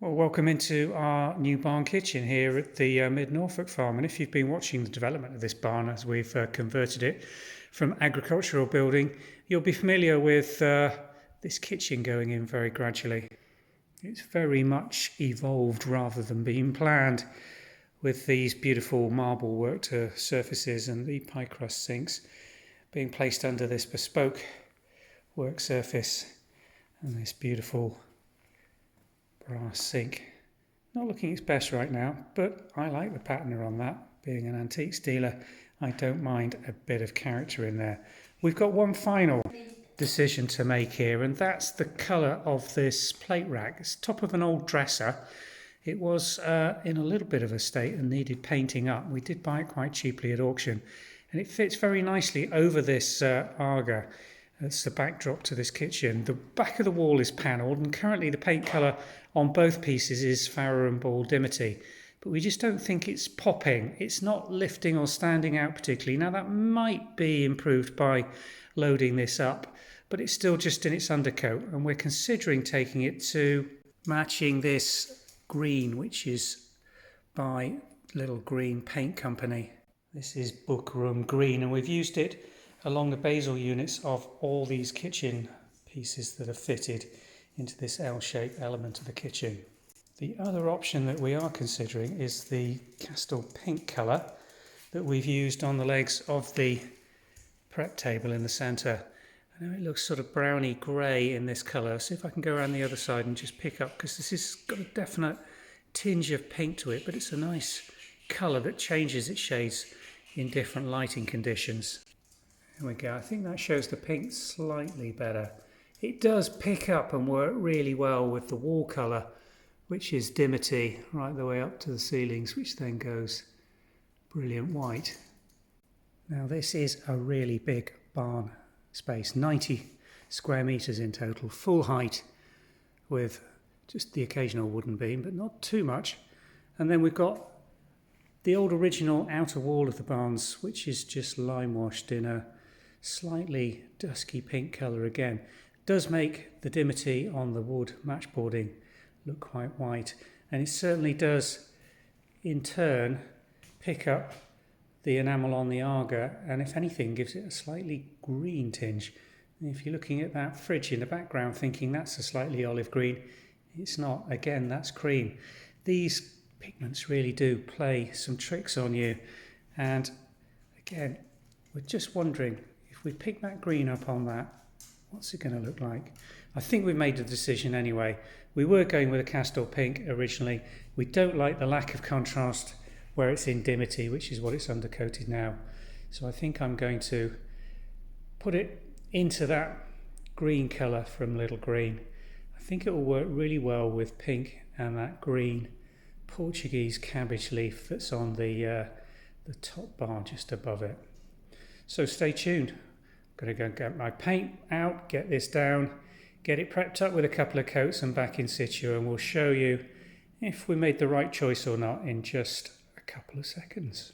Well, welcome into our new barn kitchen here at the Mid-Norfolk farm. And if you've been watching the development of this barn as we've converted it from agricultural building, you'll be familiar with this kitchen going in very gradually. It's very much evolved rather than being planned, with these beautiful marble worked surfaces and the pie crust sinks being placed under this bespoke work surface and this beautiful brass sink. Not looking its best right now, but I like the patina on that. Being an antiques dealer, I don't mind a bit of character in there. We've got one final decision to make here, and that's the colour of this plate rack. It's top of an old dresser. It was in a little bit of a state and needed painting up. We did buy it quite cheaply at auction, and it fits very nicely over this Aga. That's the backdrop to this kitchen. The back of the wall is panelled, and currently the paint colour on both pieces is Farrow and Ball Dimity. But we just don't think it's popping. It's not lifting or standing out particularly. Now that might be improved by loading this up, but it's still just in its undercoat, and we're considering taking it to matching this green, which is by Little Green Paint Company. This is Bookroom Green, and we've used it along the basal units of all these kitchen pieces that are fitted into this L-shaped element of the kitchen. The other option that we are considering is the Castle Pink colour that we've used on the legs of the prep table in the centre. I know it looks sort of browny grey in this colour. See if I can go around the other side and just pick up, because this has got a definite tinge of pink to it, but it's a nice colour that changes its shades in different lighting conditions. There we go. I think that shows the pink slightly better. It does pick up and work really well with the wall colour, which is Dimity, right the way up to the ceilings, which then goes brilliant white. Now this is a really big barn space, 90 square metres in total, full height, with just the occasional wooden beam, but not too much. And then we've got the old original outer wall of the barns, which is just lime washed in a slightly dusky pink colour again. Does make the dimity on the wood matchboarding look quite white, and it certainly does in turn pick up the enamel on the Aga, and if anything gives it a slightly green tinge. And if you're looking at that fridge in the background thinking that's a slightly olive green, it's not. Again, that's cream. These pigments really do play some tricks on you, and again, we're just wondering, if we pick that green up on that, what's it going to look like? I think we've made the decision anyway. We were going with a Castle Pink originally. We don't like the lack of contrast where it's in Dimity, which is what it's undercoated now. So I think I'm going to put it into that green colour from Little Green. I think it will work really well with pink and that green Portuguese cabbage leaf that's on the top bar just above it. So stay tuned. I'm going to go get my paint out, get this down, get it prepped up with a couple of coats and back in situ, and we'll show you if we made the right choice or not in just a couple of seconds.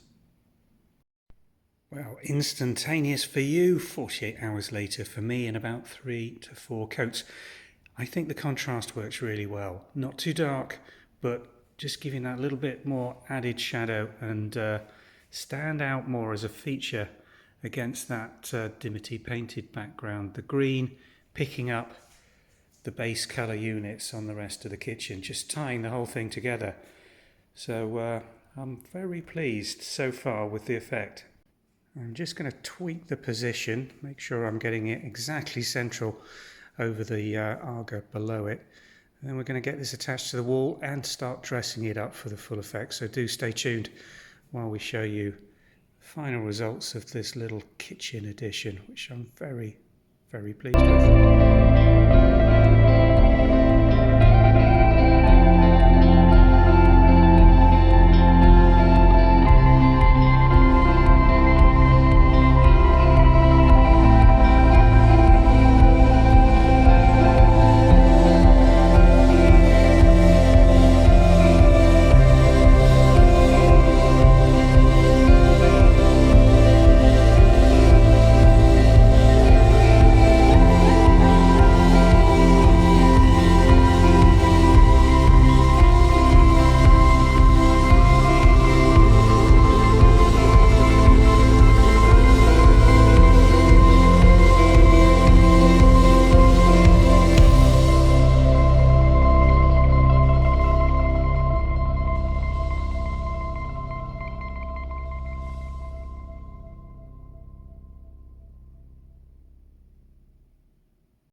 Well, instantaneous for you, 48 hours later for me, in about 3 to 4 coats. I think the contrast works really well. Not too dark, but just giving that little bit more added shadow and stand out more as a feature against that Dimity painted background. The green picking up the base colour units on the rest of the kitchen, just tying the whole thing together. So I'm very pleased so far with the effect. I'm just going to tweak the position, make sure I'm getting it exactly central over the Aga below it. And then we're going to get this attached to the wall and start dressing it up for the full effect. So do stay tuned while we show you final results of this little kitchen addition, which I'm very, very pleased with.